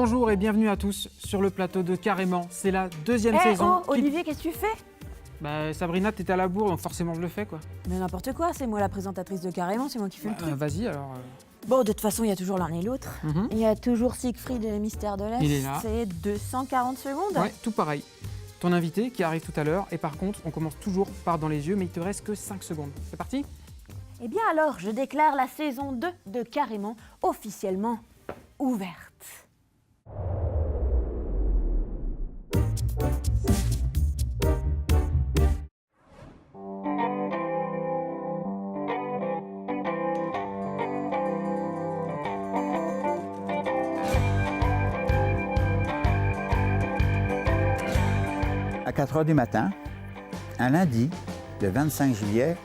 Bonjour et bienvenue à tous sur le plateau de Carrément. C'est la deuxième saison. Olivier, qu'est-ce que tu fais? Sabrina, t'étais à la bourre, donc forcément je le fais quoi. Mais n'importe quoi, c'est moi la présentatrice de Carrément, c'est moi qui fais le truc. Vas-y alors. Bon, de toute façon, il y a toujours l'un et l'autre. Il y a toujours Siegfried et les mystères de l'Est. Il est là. C'est 240 secondes. Ouais, tout pareil. Ton invité qui arrive tout à l'heure, et par contre, on commence toujours par dans les yeux, mais il te reste que 5 secondes. C'est parti? Eh bien alors, je déclare la saison 2 de Carrément officiellement ouverte. À 4 h du matin, un lundi, le 25 juillet,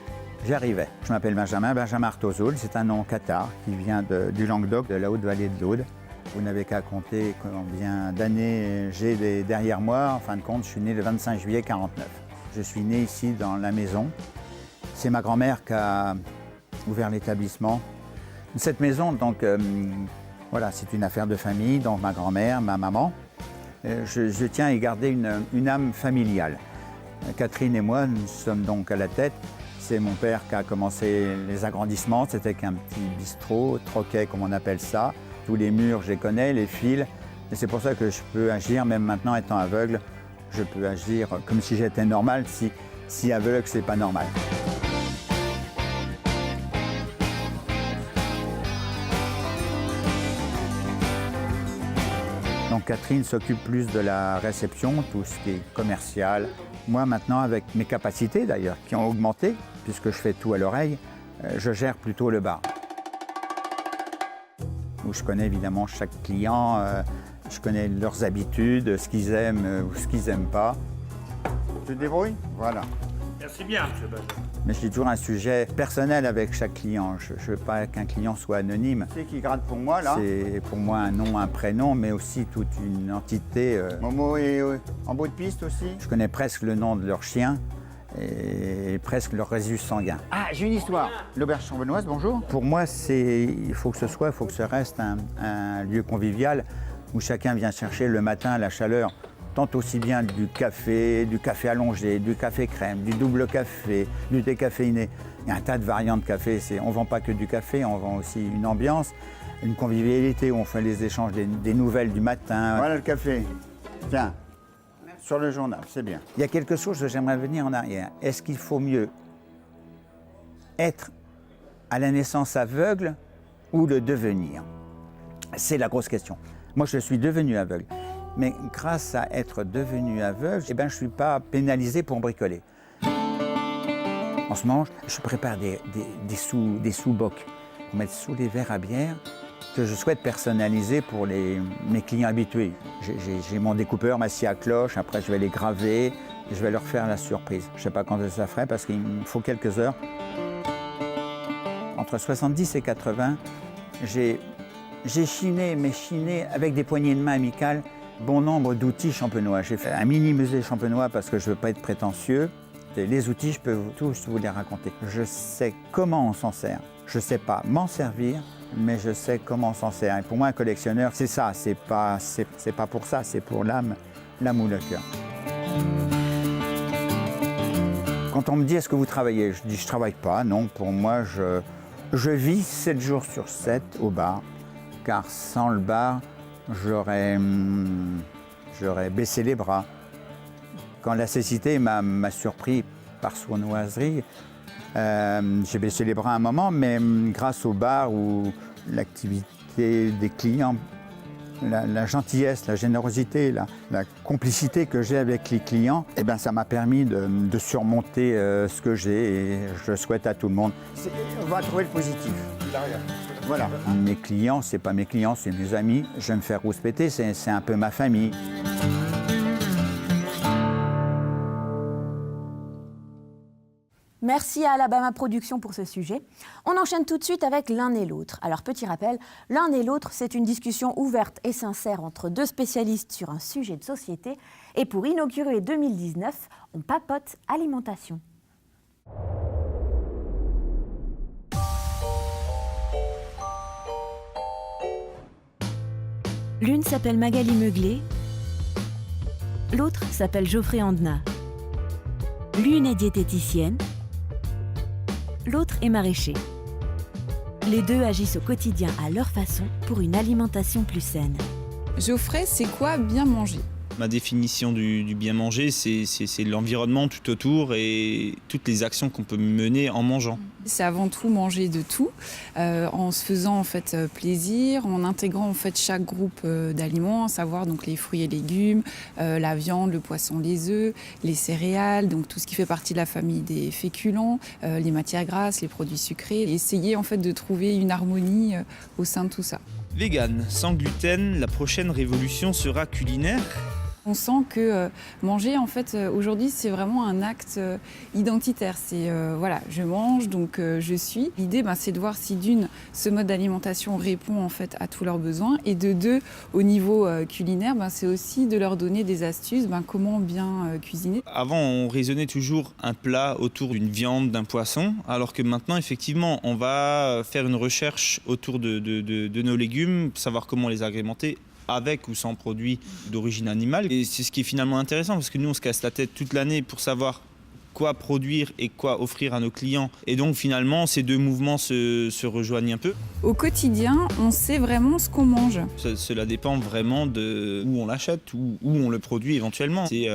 j'arrivais. Je m'appelle Benjamin Artozoul, c'est un nom cathare qui vient du Languedoc, de la Haute-Vallée de l'Aude. Vous n'avez qu'à compter combien d'années j'ai derrière moi. En fin de compte, je suis né le 25 juillet 49. Je suis né ici dans la maison. C'est ma grand-mère qui a ouvert l'établissement. Cette maison, donc, voilà, c'est une affaire de famille, donc ma grand-mère, ma maman. Je tiens à y garder une âme familiale. Catherine et moi, nous sommes donc à la tête. C'est mon père qui a commencé les agrandissements. C'était qu'un petit bistrot, troquet comme on appelle ça. Tous les murs, je les connais, les fils. Et c'est pour ça que je peux agir, même maintenant étant aveugle, je peux agir comme si j'étais normal. Si aveugle, c'est pas normal. Donc Catherine s'occupe plus de la réception, tout ce qui est commercial. Moi maintenant, avec mes capacités d'ailleurs, qui ont augmenté, puisque je fais tout à l'oreille, je gère plutôt le bar. Où je connais évidemment chaque client, je connais leurs habitudes, ce qu'ils aiment ou ce qu'ils n'aiment pas. Tu te débrouilles? Voilà. Merci bien, M. Benjamin. Mais j'ai toujours un sujet personnel avec chaque client. Je ne veux pas qu'un client soit anonyme. C'est qui gratte pour moi, là? C'est pour moi un nom, un prénom, mais aussi toute une entité. Momo est en bout de piste aussi. Je connais presque le nom de leur chien et presque leur résidus sanguin. Ah, j'ai une histoire. L'auberge champenoise, bonjour. Pour moi, il faut que ce reste un lieu convivial où chacun vient chercher le matin la chaleur. Tant aussi bien du café allongé, du café crème, du double café, du décaféiné. Il y a un tas de variantes de café. On ne vend pas que du café, on vend aussi une ambiance, une convivialité où on fait les échanges des nouvelles du matin. Voilà le café. Tiens, sur le journal, c'est bien. Il y a quelque chose que j'aimerais venir en arrière. Est-ce qu'il faut mieux être à la naissance aveugle ou le devenir? C'est la grosse question. Moi, je suis devenu aveugle. Mais grâce à être devenu aveugle, je ne suis pas pénalisé pour bricoler. En ce moment, je prépare des sous-bocs pour mettre sous les verres à bière que je souhaite personnaliser pour mes clients habitués. J'ai mon découpeur, ma scie à cloche, après je vais les graver et je vais leur faire la surprise. Je ne sais pas quand ça ferait parce qu'il me faut quelques heures. Entre 70 et 80, j'ai chiné avec des poignées de main amicales bon nombre d'outils champenois. J'ai fait un mini musée champenois parce que je ne veux pas être prétentieux. Les outils, je peux tous vous les raconter. Je sais comment on s'en sert. Je ne sais pas m'en servir, mais je sais comment on s'en sert. Et pour moi, un collectionneur, c'est ça. C'est pas pour ça, c'est pour l'âme ou le cœur. Quand on me dit est-ce que vous travaillez, je dis je ne travaille pas. Non, pour moi, je vis 7 jours sur 7 au bar. Car sans le bar, j'aurais baissé les bras. Quand la cécité m'a surpris par sournoiserie, j'ai baissé les bras un moment, mais grâce au bar ou l'activité des clients, la gentillesse, la générosité, la complicité que j'ai avec les clients, ça m'a permis de surmonter ce que j'ai et je souhaite à tout le monde. On va trouver le positif. Voilà. Mes clients, c'est pas mes clients, c'est mes amis. Je vais me faire rouspéter, c'est un peu ma famille. Merci à Alabama Productions pour ce sujet. On enchaîne tout de suite avec l'un et l'autre. Alors, petit rappel, l'un et l'autre, c'est une discussion ouverte et sincère entre deux spécialistes sur un sujet de société. Et pour inaugurer 2019, on papote alimentation. L'une s'appelle Magali Meuglé, l'autre s'appelle Geoffrey Andena. L'une est diététicienne, l'autre est maraîcher. Les deux agissent au quotidien à leur façon pour une alimentation plus saine. Geoffrey, c'est quoi bien manger ? Ma définition du bien manger, c'est l'environnement tout autour et toutes les actions qu'on peut mener en mangeant. C'est avant tout manger de tout, en se faisant en fait plaisir, en intégrant en fait chaque groupe d'aliments, à savoir donc les fruits et légumes, la viande, le poisson, les œufs, les céréales, donc tout ce qui fait partie de la famille des féculents, les matières grasses, les produits sucrés, et essayer en fait de trouver une harmonie au sein de tout ça. Vegan, sans gluten, la prochaine révolution sera culinaire. On sent que manger, en fait, aujourd'hui, c'est vraiment un acte identitaire. C'est, voilà, je mange, donc je suis. L'idée, c'est de voir si d'une, ce mode d'alimentation répond en fait à tous leurs besoins. Et de deux, au niveau culinaire, c'est aussi de leur donner des astuces, comment bien cuisiner. Avant, on raisonnait toujours un plat autour d'une viande, d'un poisson, alors que maintenant, effectivement, on va faire une recherche autour de nos légumes, savoir comment les agrémenter, avec ou sans produits d'origine animale. Et c'est ce qui est finalement intéressant, parce que nous, on se casse la tête toute l'année pour savoir quoi produire et quoi offrir à nos clients. Et donc, finalement, ces deux mouvements se rejoignent un peu. Au quotidien, on sait vraiment ce qu'on mange. Cela dépend vraiment de où on l'achète, où on le produit éventuellement. C'est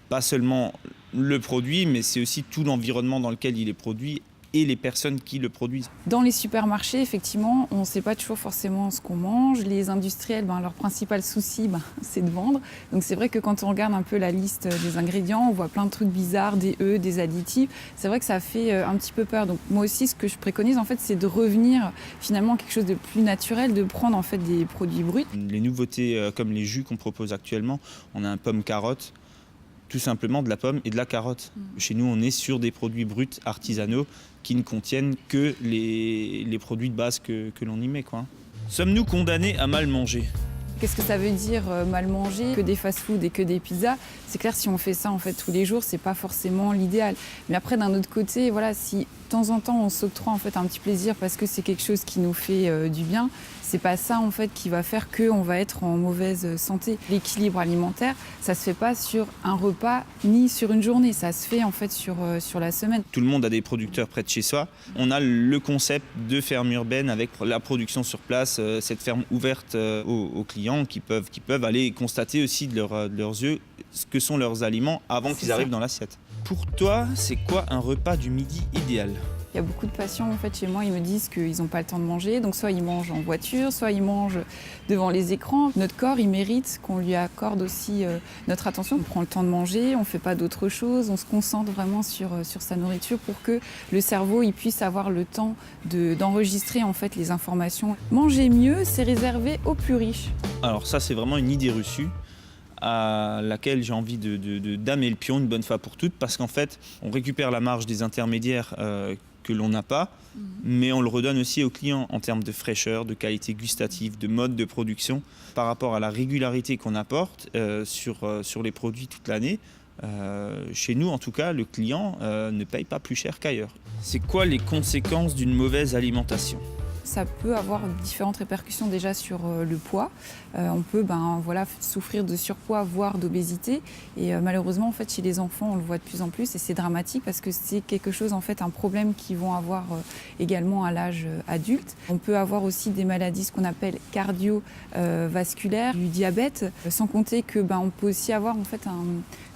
pas seulement le produit, mais c'est aussi tout l'environnement dans lequel il est produit et les personnes qui le produisent. Dans les supermarchés, effectivement, on ne sait pas toujours forcément ce qu'on mange. Les industriels, leur principal souci, c'est de vendre. Donc c'est vrai que quand on regarde un peu la liste des ingrédients, on voit plein de trucs bizarres, des des additifs. C'est vrai que ça fait un petit peu peur. Donc moi aussi, ce que je préconise, en fait, c'est de revenir finalement à quelque chose de plus naturel, de prendre en fait des produits bruts. Les nouveautés comme les jus qu'on propose actuellement, on a un pomme-carotte, tout simplement de la pomme et de la carotte. Chez nous, on est sur des produits bruts artisanaux qui ne contiennent que les produits de base que l'on y met, quoi. Sommes-nous condamnés à mal manger ? Qu'est-ce que ça veut dire mal manger ? Que des fast-food et que des pizzas. C'est clair, si on fait ça en fait tous les jours, c'est pas forcément l'idéal. Mais après, d'un autre côté, voilà, si de temps en temps on s'octroie en fait un petit plaisir parce que c'est quelque chose qui nous fait du bien, c'est pas ça en fait qui va faire qu'on va être en mauvaise santé. L'équilibre alimentaire, ça se fait pas sur un repas ni sur une journée, ça se fait en fait sur la semaine. Tout le monde a des producteurs près de chez soi. On a le concept de ferme urbaine avec la production sur place, cette ferme ouverte aux clients qui peuvent aller constater aussi de leurs yeux ce que sont leurs aliments avant qu'ils arrivent dans l'assiette. Pour toi, c'est quoi un repas du midi idéal ? Il y a beaucoup de patients en fait, chez moi, ils me disent qu'ils n'ont pas le temps de manger. Donc soit ils mangent en voiture, soit ils mangent devant les écrans. Notre corps, il mérite qu'on lui accorde aussi notre attention. On prend le temps de manger, on ne fait pas d'autre chose. On se concentre vraiment sur sa nourriture pour que le cerveau il puisse avoir le temps d'enregistrer en fait, les informations. Manger mieux, c'est réservé aux plus riches. Alors ça, c'est vraiment une idée reçue à laquelle j'ai envie de damer le pion une bonne fois pour toutes, parce qu'en fait, on récupère la marge des intermédiaires que l'on n'a pas, mais on le redonne aussi aux clients en termes de fraîcheur, de qualité gustative, de mode de production, par rapport à la régularité qu'on apporte sur les produits toute l'année. Chez nous, en tout cas, le client ne paye pas plus cher qu'ailleurs. C'est quoi les conséquences d'une mauvaise alimentation ? Ça peut avoir différentes répercussions déjà sur le poids. On peut souffrir de surpoids, voire d'obésité. Et malheureusement, en fait, chez les enfants, on le voit de plus en plus. Et c'est dramatique parce que c'est quelque chose, en fait, un problème qu'ils vont avoir également à l'âge adulte. On peut avoir aussi des maladies, ce qu'on appelle cardiovasculaires, du diabète. Sans compter que on peut aussi avoir en fait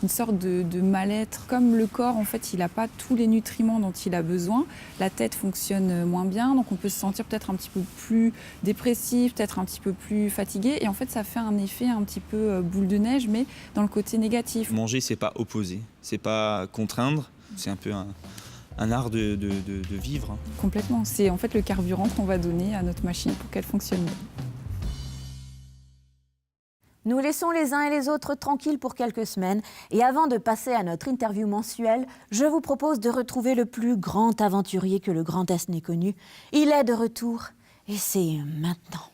une sorte de mal-être. Comme le corps, en fait, il n'a pas tous les nutriments dont il a besoin. La tête fonctionne moins bien, donc on peut se sentir peut-être un petit peu plus dépressif, peut-être un petit peu plus fatigué. Et en fait, ça fait un effet un petit peu boule de neige, mais dans le côté négatif. Manger, c'est pas opposer, c'est pas contraindre, c'est un peu un art de vivre. Complètement. C'est en fait le carburant qu'on va donner à notre machine pour qu'elle fonctionne bien. Nous laissons les uns et les autres tranquilles pour quelques semaines. Et avant de passer à notre interview mensuelle, je vous propose de retrouver le plus grand aventurier que le Grand Est n'ait connu. Il est de retour et c'est maintenant.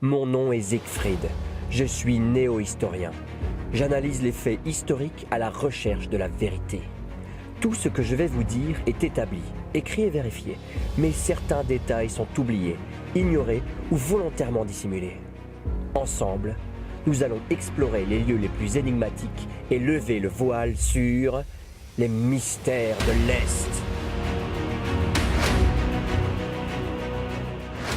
Mon nom est Siegfried. Je suis néo-historien. J'analyse les faits historiques à la recherche de la vérité. Tout ce que je vais vous dire est établi, écrit et vérifié, mais certains détails sont oubliés, ignorés ou volontairement dissimulés. Ensemble, nous allons explorer les lieux les plus énigmatiques et lever le voile sur les mystères de l'Est.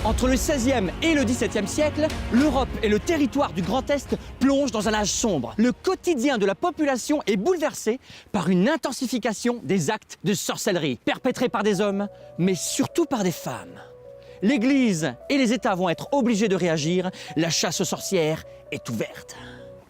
Entre le XVIe et le XVIIe siècle, l'Europe et le territoire du Grand Est plongent dans un âge sombre. Le quotidien de la population est bouleversé par une intensification des actes de sorcellerie, perpétrés par des hommes, mais surtout par des femmes. L'Église et les États vont être obligés de réagir, la chasse aux sorcières est ouverte.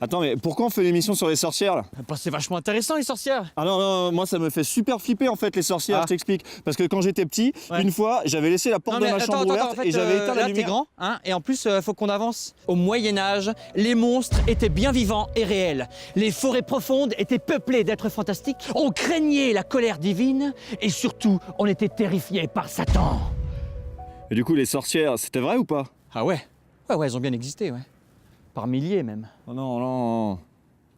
Attends, mais pourquoi on fait l'émission sur les sorcières là? Bah, c'est vachement intéressant les sorcières. Ah non, non, moi ça me fait super flipper en fait les sorcières, Ah. je t'explique. Parce que quand j'étais petit, Ouais. une fois, j'avais laissé la porte de ma chambre ouverte en fait, et j'avais éteint la là, t'es lumière. grand, hein, et en plus, faut qu'on avance. Au Moyen-Âge, les monstres étaient bien vivants et réels. Les forêts profondes étaient peuplées d'êtres fantastiques. On craignait la colère divine et surtout, on était terrifiés par Satan. Et du coup, les sorcières, c'était vrai ou pas? Ah ouais, ouais, elles ont bien existé, ouais. Par milliers même. Oh non, non.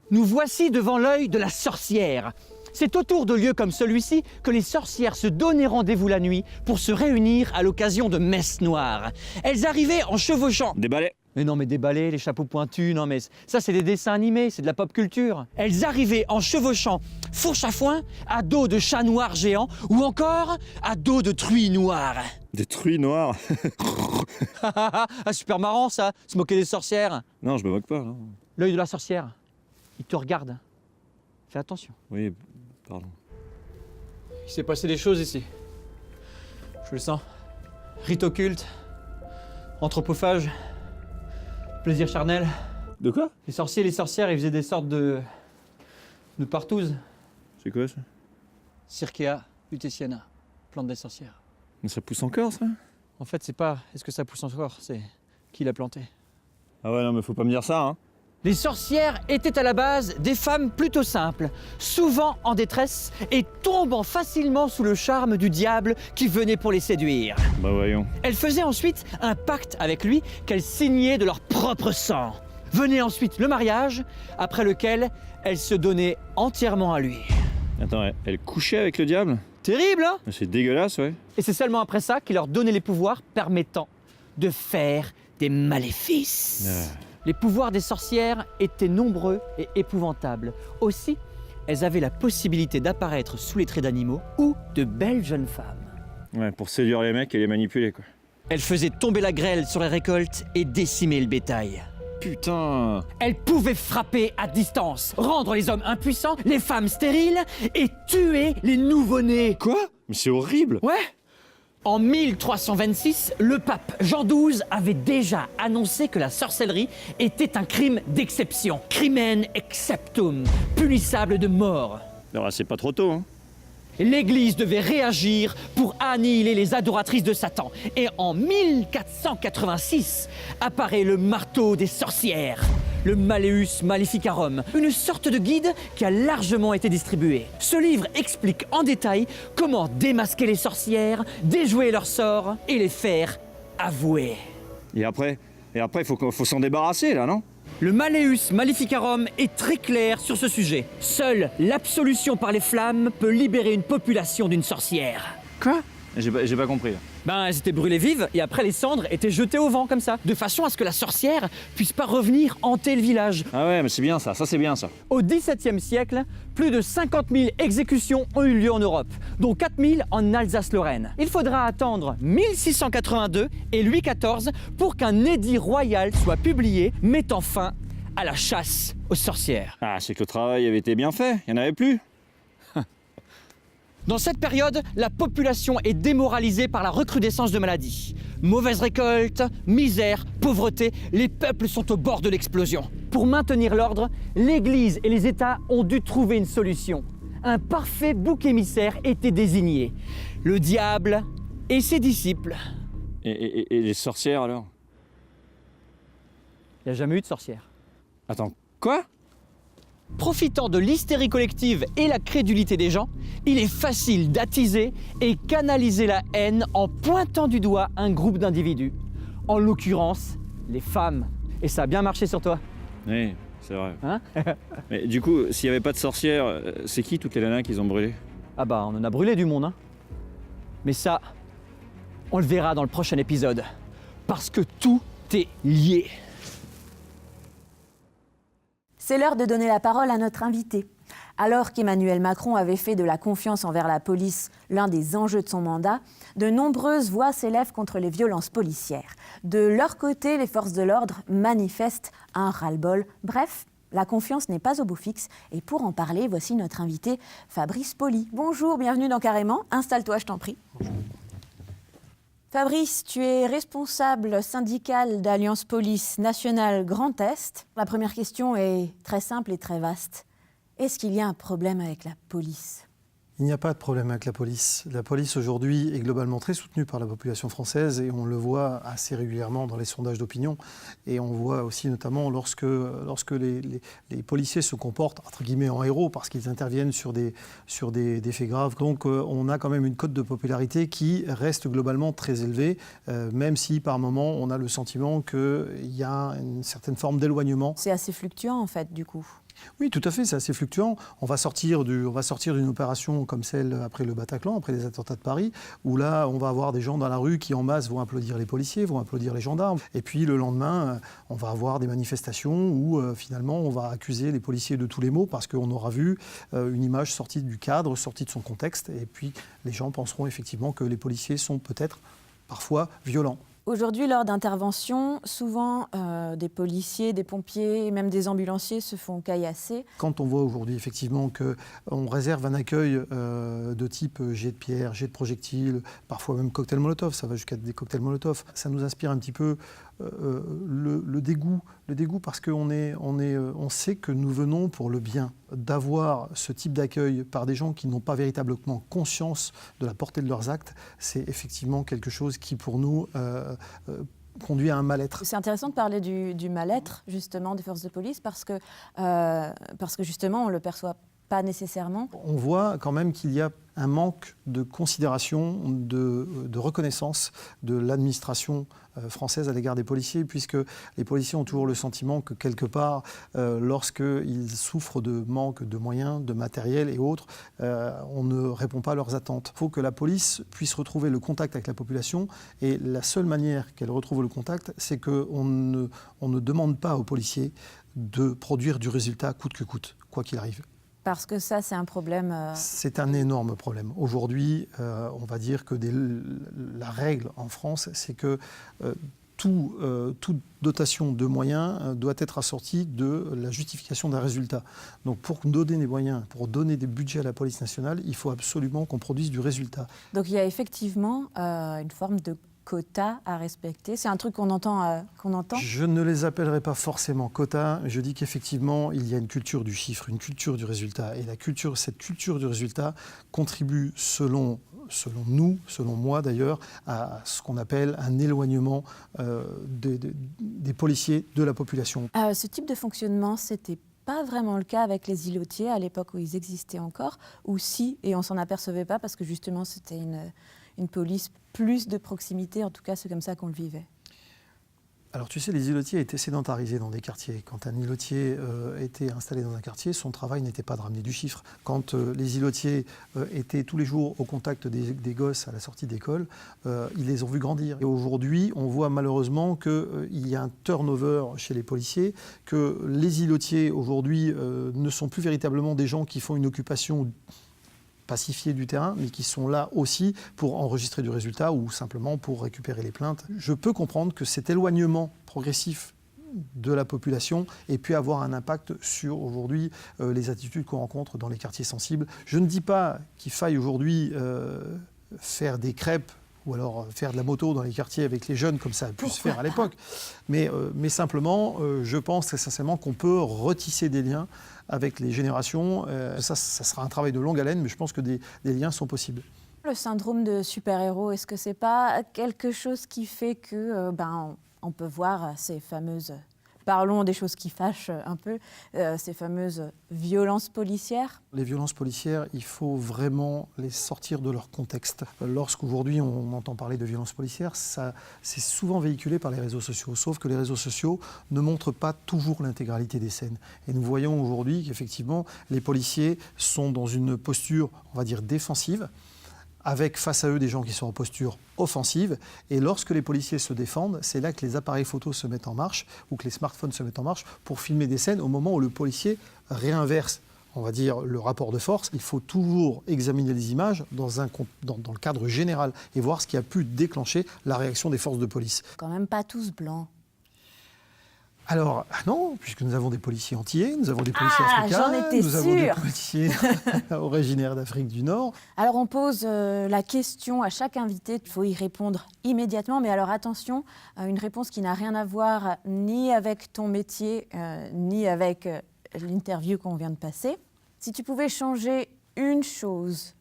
Nous voici devant l'œil de la sorcière. C'est autour de lieux comme celui-ci que les sorcières se donnaient rendez-vous la nuit pour se réunir à l'occasion de messes noires. Elles arrivaient en chevauchant. Des balais. Mais non, mais des balais, les chapeaux pointus, non mais ça c'est des dessins animés, c'est de la pop culture. Elles arrivaient en chevauchant fourche à foin, à dos de chats noirs géants ou encore à dos de truies noires. Des truies noires. Ah, super marrant ça, se moquer des sorcières. Non, je me moque pas, non. L'œil de la sorcière, il te regarde. Fais attention. Oui, pardon. Il s'est passé des choses ici. Je le sens. Rite occulte, anthropophage, plaisir charnel. De quoi? Les sorciers et les sorcières, ils faisaient des sortes de partouzes. C'est quoi ça? Circea lutefiana, plante des sorcières. Mais ça pousse encore ça? En fait, c'est pas est-ce que ça pousse encore, c'est qui l'a planté. Ah ouais, non, mais faut pas me dire ça, hein. Les sorcières étaient à la base des femmes plutôt simples, souvent en détresse et tombant facilement sous le charme du diable qui venait pour les séduire. Bah voyons. Elles faisaient ensuite un pacte avec lui qu'elles signaient de leur propre sang. Venait ensuite le mariage, après lequel elles se donnaient entièrement à lui. Attends, elle couchait avec le diable? Terrible, hein? C'est dégueulasse, ouais. Et c'est seulement après ça qu'il leur donnait les pouvoirs permettant de faire des maléfices. Les pouvoirs des sorcières étaient nombreux et épouvantables. Aussi, elles avaient la possibilité d'apparaître sous les traits d'animaux ou de belles jeunes femmes. Ouais, pour séduire les mecs et les manipuler, quoi. Elles faisaient tomber la grêle sur les récoltes et décimer le bétail. Putain! Elles pouvaient frapper à distance, rendre les hommes impuissants, les femmes stériles et tuer les nouveau-nés. Quoi? Mais c'est horrible! Ouais. En 1326, le pape Jean XII avait déjà annoncé que la sorcellerie était un crime d'exception. Crimen exceptum, punissable de mort. Alors, c'est pas trop tôt, hein. L'Église devait réagir pour annihiler les adoratrices de Satan. Et en 1486 apparaît le marteau des sorcières, le Malleus Maleficarum, une sorte de guide qui a largement été distribué. Ce livre explique en détail comment démasquer les sorcières, déjouer leur sort et les faire avouer. Et après, faut s'en débarrasser, là, non? Le Malleus Maleficarum est très clair sur ce sujet. Seule l'absolution par les flammes peut libérer une population d'une sorcière. Quoi? J'ai pas compris, là. Ben, elles étaient brûlées vives et après les cendres étaient jetées au vent comme ça, de façon à ce que la sorcière puisse pas revenir hanter le village. Ah ouais, mais c'est bien ça c'est bien ça. Au XVIIe siècle, plus de 50 000 exécutions ont eu lieu en Europe, dont 4 000 en Alsace-Lorraine. Il faudra attendre 1682 et Louis XIV pour qu'un édit royal soit publié mettant fin à la chasse aux sorcières. Ah, c'est que le travail avait été bien fait, il y en avait plus. Dans cette période, la population est démoralisée par la recrudescence de maladies. Mauvaise récolte, misère, pauvreté, les peuples sont au bord de l'explosion. Pour maintenir l'ordre, l'Église et les États ont dû trouver une solution. Un parfait bouc émissaire était désigné. Le diable et ses disciples. Et les sorcières, alors? Il n'y a jamais eu de sorcière. Attends, quoi? Profitant de l'hystérie collective et la crédulité des gens, il est facile d'attiser et canaliser la haine en pointant du doigt un groupe d'individus. En l'occurrence, les femmes. Et ça a bien marché sur toi. Oui, c'est vrai. Hein? Mais du coup, s'il n'y avait pas de sorcières, c'est qui toutes les nanas qu'ils ont brûlées? Ah bah, on en a brûlé du monde, hein. Mais ça, on le verra dans le prochain épisode. Parce que tout est lié. C'est l'heure de donner la parole à notre invité. Alors qu'Emmanuel Macron avait fait de la confiance envers la police l'un des enjeux de son mandat, de nombreuses voix s'élèvent contre les violences policières. De leur côté, les forces de l'ordre manifestent un ras-le-bol. Bref, la confiance n'est pas au beau fixe. Et pour en parler, voici notre invité Fabrice Pauly. Bonjour, bienvenue dans Carrément. Installe-toi, je t'en prie. Fabrice, tu es responsable syndical d'Alliance Police Nationale Grand Est. La première question est très simple et très vaste. Est-ce qu'il y a un problème avec la police ? Il n'y a pas de problème avec la police. La police aujourd'hui est globalement très soutenue par la population française et on le voit assez régulièrement dans les sondages d'opinion. Et on voit aussi notamment lorsque les policiers se comportent entre guillemets en héros parce qu'ils interviennent sur des faits graves. Donc on a quand même une cote de popularité qui reste globalement très élevée, même si par moment on a le sentiment qu'il y a une certaine forme d'éloignement. C'est assez fluctuant en fait du coup. Oui, tout à fait, c'est assez fluctuant. On va sortir d'une opération comme celle après le Bataclan, après les attentats de Paris, où là, on va avoir des gens dans la rue qui, en masse, vont applaudir les policiers, vont applaudir les gendarmes. Et puis, le lendemain, on va avoir des manifestations où, finalement, on va accuser les policiers de tous les maux parce qu'on aura vu une image sortie du cadre, sortie de son contexte. Et puis, les gens penseront effectivement que les policiers sont peut-être, parfois, violents. Aujourd'hui, lors d'interventions, souvent des policiers, des pompiers et même des ambulanciers se font caillasser. Quand on voit aujourd'hui effectivement qu'on réserve un accueil de type jet de pierre, jet de projectiles, parfois même cocktail Molotov, ça va jusqu'à des cocktails Molotov, ça nous inspire un petit peu le dégoût parce qu'on sait que nous venons pour le bien. D'avoir ce type d'accueil par des gens qui n'ont pas véritablement conscience de la portée de leurs actes, c'est effectivement quelque chose qui pour nous conduit à un mal-être. C'est intéressant de parler du mal-être justement des forces de police parce que justement on ne le perçoit pas nécessairement. On voit quand même qu'il y a un manque de considération, de reconnaissance de l'administration française à l'égard des policiers, puisque les policiers ont toujours le sentiment que quelque part, lorsqu'ils souffrent de manque de moyens, de matériel et autres, on ne répond pas à leurs attentes. Il faut que la police puisse retrouver le contact avec la population, et la seule manière qu'elle retrouve le contact, c'est qu'on ne demande pas aux policiers de produire du résultat coûte que coûte, quoi qu'il arrive. Parce que ça, c'est un problème... C'est un énorme problème. Aujourd'hui, on va dire que la règle en France, c'est que toute dotation de moyens doit être assortie de la justification d'un résultat. Donc pour donner des moyens, pour donner des budgets à la police nationale, il faut absolument qu'on produise du résultat. Donc il y a effectivement une forme de quotas à respecter. C'est un truc qu'on entend, Je ne les appellerai pas forcément quotas. Je dis qu'effectivement, il y a une culture du chiffre, une culture du résultat. Et cette culture du résultat contribue, selon nous, selon moi d'ailleurs, à ce qu'on appelle un éloignement des policiers de la population. Ce type de fonctionnement, c'était pas vraiment le cas avec les îlotiers à l'époque où ils existaient encore, ou si, et on s'en apercevait pas parce que justement c'était une police plus de proximité, en tout cas c'est comme ça qu'on le vivait. Alors tu sais, les îlotiers étaient sédentarisés dans des quartiers. Quand un îlotier était installé dans un quartier, son travail n'était pas de ramener du chiffre. Quand les îlotiers étaient tous les jours au contact des gosses à la sortie d'école, ils les ont vus grandir. Et aujourd'hui, on voit malheureusement qu'il y a un turnover chez les policiers, que les îlotiers aujourd'hui ne sont plus véritablement des gens qui font une occupation pacifiés du terrain, mais qui sont là aussi pour enregistrer du résultat ou simplement pour récupérer les plaintes. Je peux comprendre que cet éloignement progressif de la population ait pu avoir un impact sur aujourd'hui les attitudes qu'on rencontre dans les quartiers sensibles. Je ne dis pas qu'il faille aujourd'hui faire des crêpes ou alors faire de la moto dans les quartiers avec les jeunes comme ça a pu se faire à l'époque. Mais simplement, je pense très sincèrement qu'on peut retisser des liens avec les générations. Ça sera un travail de longue haleine, mais je pense que des liens sont possibles. Le syndrome de super-héros, est-ce que c'est pas quelque chose qui fait que on peut voir ces fameuses Parlons des choses qui fâchent un peu, ces fameuses violences policières. Les violences policières, il faut vraiment les sortir de leur contexte. Lorsqu'aujourd'hui on entend parler de violences policières, c'est souvent véhiculé par les réseaux sociaux, sauf que les réseaux sociaux ne montrent pas toujours l'intégralité des scènes. Et nous voyons aujourd'hui qu'effectivement, les policiers sont dans une posture, on va dire, défensive, avec face à eux des gens qui sont en posture offensive. Et lorsque les policiers se défendent, c'est là que les appareils photos se mettent en marche ou que les smartphones se mettent en marche pour filmer des scènes au moment où le policier réinverse, on va dire, le rapport de force. Il faut toujours examiner les images dans le cadre général et voir ce qui a pu déclencher la réaction des forces de police. Quand même pas tous blancs. Alors, non, puisque nous avons des policiers antillais, nous avons des policiers africains, j'en étais nous avons des sûre. policiers originaires d'Afrique du Nord. Alors on pose la question à chaque invité, il faut y répondre immédiatement, mais alors attention, une réponse qui n'a rien à voir ni avec ton métier, ni avec l'interview qu'on vient de passer. Si tu pouvais changer une chose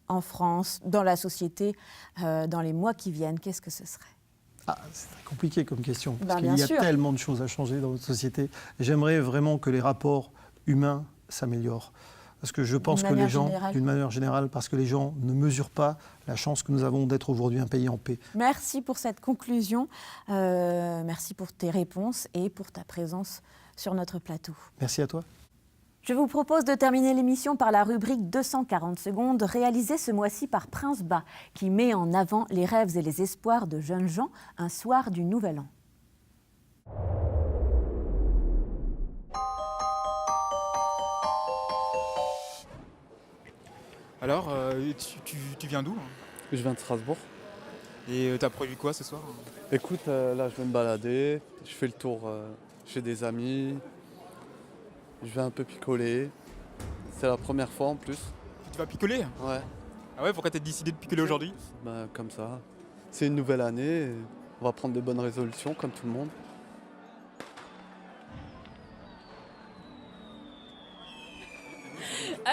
en France, dans la société, dans les mois qui viennent, qu'est-ce que ce serait ? C'est très compliqué comme question, parce bien qu'il y a sûr. tellement de choses à changer dans notre société. J'aimerais vraiment que les rapports humains s'améliorent. Parce que je pense que les gens, d'une manière générale, parce que les gens ne mesurent pas la chance que nous avons d'être aujourd'hui un pays en paix. Merci pour cette conclusion, merci pour tes réponses et pour ta présence sur notre plateau. Merci à toi. Je vous propose de terminer l'émission par la rubrique 240 secondes, réalisée ce mois-ci par Prince Bas, qui met en avant les rêves et les espoirs de jeunes gens un soir du Nouvel An. Alors, tu viens d'où? Je viens de Strasbourg. Et t'as prévu quoi ce soir? Écoute, là je vais me balader, je fais le tour chez des amis, je vais un peu picoler. C'est la première fois en plus. Tu vas picoler? Ouais. Ah ouais, pourquoi t'as décidé de picoler aujourd'hui? Bah, comme ça. C'est une nouvelle année, et on va prendre des bonnes résolutions comme tout le monde.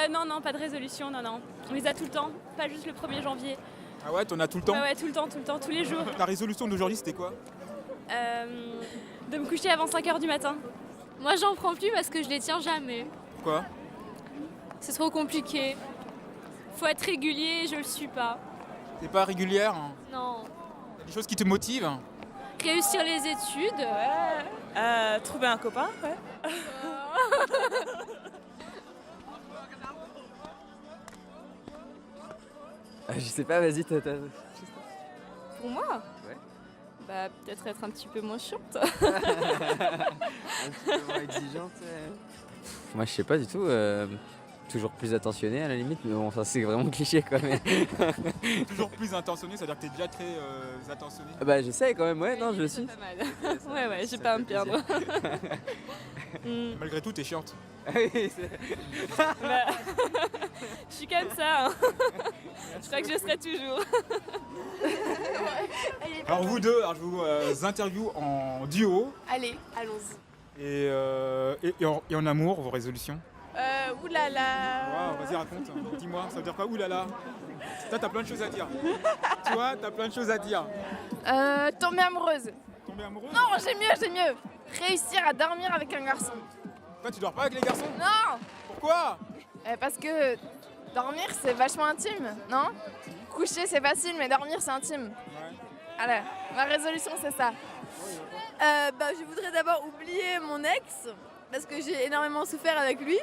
Non, pas de résolution, non. On les a tout le temps, pas juste le 1er janvier. Ah ouais, t'en as tout le temps? Ouais, tout le temps, tous les jours. Ta résolution d'aujourd'hui, c'était quoi? De me coucher avant 5h du matin. Moi, j'en prends plus parce que je les tiens jamais. Pourquoi? C'est trop compliqué. Faut être régulier, je le suis pas. T'es pas régulière? Non. Y'a des choses qui te motivent? Réussir les études. Ouais. Trouver un copain, ouais. Je sais pas, vas-y, Pour moi? Ouais. Bah, peut-être être un petit peu moins chiante. Un petit peu moins exigeante. Moi, je sais pas du tout. Toujours plus attentionné à la limite, mais bon, ça c'est vraiment cliché quoi. Mais... Toujours plus intentionné, c'est-à-dire que t'es déjà très attentionné? Bah, j'essaie quand même, ouais, non, je le suis. Pas mal. Ouais, j'ai pas à me perdre. Malgré tout, t'es chiante. Bah, je suis comme ça. Hein. Je crois que je le serai toujours. Alors vous deux, je vous interview en duo. Allez, allons-y. Et en amour, vos résolutions? Oulala. Wow, vas-y, raconte. Dis-moi, ça veut dire quoi? Oulala. Toi, t'as plein de choses à dire. Toi, t'as plein de choses à dire. Tomber amoureuse. Tomber amoureuse? Non, j'ai mieux. Réussir à dormir avec un garçon. Toi, tu dors pas avec les garçons? Non. Pourquoi? Parce que dormir, c'est vachement intime, non? Coucher, c'est facile, mais dormir, c'est intime. Ouais. Alors, ma résolution, c'est ça. Je voudrais d'abord oublier mon ex, parce que j'ai énormément souffert avec lui.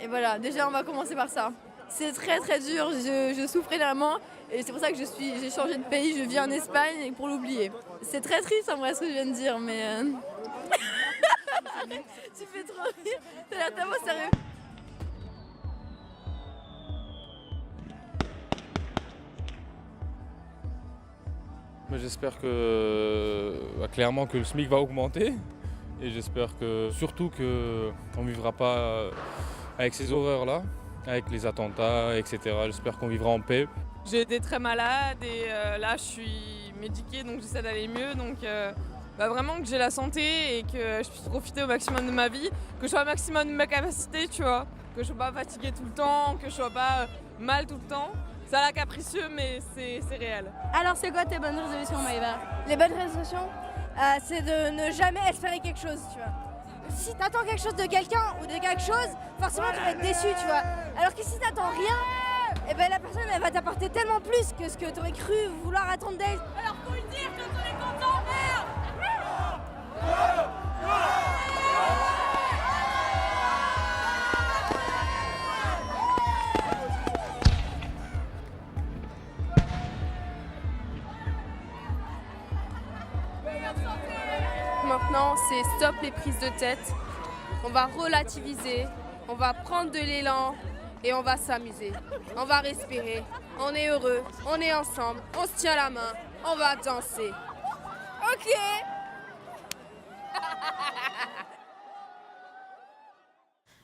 Et voilà, déjà on va commencer par ça. C'est très très dur, je souffre énormément et c'est pour ça que j'ai changé de pays, je vis en Espagne pour l'oublier. C'est très triste en vrai ce que je viens de dire, mais... Tu fais trop rire, t'as l'air tellement sérieux. J'espère que clairement que le SMIC va augmenter et j'espère que surtout qu'on ne vivra pas avec ces horreurs-là, avec les attentats, etc. J'espère qu'on vivra en paix. J'ai été très malade et là je suis médiquée donc j'essaie d'aller mieux. Donc vraiment que j'ai la santé et que je puisse profiter au maximum de ma vie, que je sois au maximum de ma capacité, tu vois. Que je sois pas fatiguée tout le temps, que je sois pas mal tout le temps. Ça a l'air capricieux mais c'est réel. Alors c'est quoi tes bonnes résolutions, Maëva? Les bonnes résolutions? c'est de ne jamais espérer quelque chose, tu vois. Si t'attends quelque chose de quelqu'un ou de quelque chose, forcément tu vas être déçu, tu vois. Alors que si t'attends rien, eh ben la personne elle va t'apporter tellement plus que ce que t'aurais cru vouloir attendre d'elle. Alors faut le dire quand on est content, merde. Maintenant, c'est stop les prises de tête. On va relativiser, on va prendre de l'élan et on va s'amuser. On va respirer, on est heureux, on est ensemble, on se tient la main, on va danser. Ok.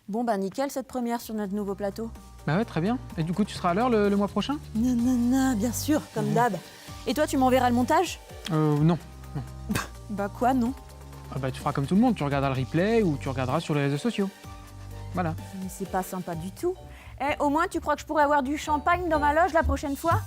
Bon, bah nickel cette première sur notre nouveau plateau. Bah ouais, très bien. Et du coup, tu seras à l'heure le mois prochain? Non, bien sûr, comme d'hab. Et toi, tu m'enverras le montage? Non. Bah quoi, non? Ah bah, tu feras comme tout le monde, tu regarderas le replay ou tu regarderas sur les réseaux sociaux. Voilà. Mais c'est pas sympa du tout. Eh, au moins, tu crois que je pourrais avoir du champagne dans ma loge la prochaine fois?